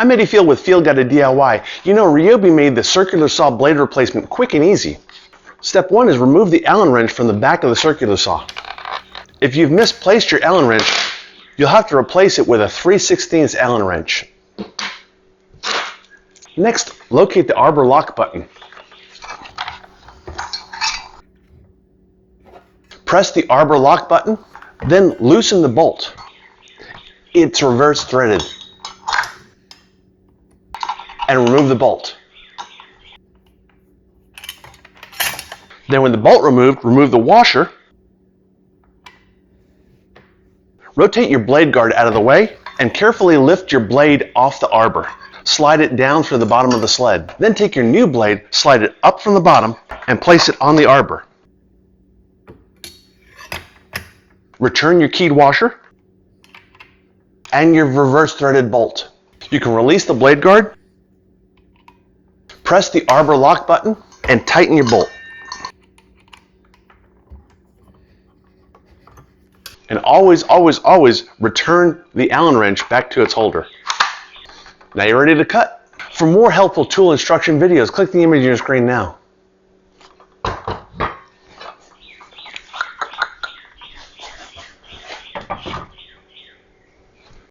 I'm Eddie Field with Field Guided DIY. You know, Ryobi made the circular saw blade replacement quick and easy. Step 1 is remove the Allen wrench from the back of the circular saw. If you've misplaced your Allen wrench, you'll have to replace it with a 3/16 Allen wrench. Next, locate the arbor lock button. Press the arbor lock button, then loosen the bolt. It's reverse threaded. And remove the bolt. Then with the bolt removed, remove the washer. Rotate your blade guard out of the way and carefully lift your blade off the arbor. Slide it down through the bottom of the sled. Then take your new blade, slide it up from the bottom, and place it on the arbor. Return your keyed washer and your reverse threaded bolt. You can release the blade guard, press the arbor lock button, and tighten your bolt. And always, always, always return the Allen wrench back to its holder. Now you're ready to cut. For more helpful tool instruction videos, click the image on your screen now.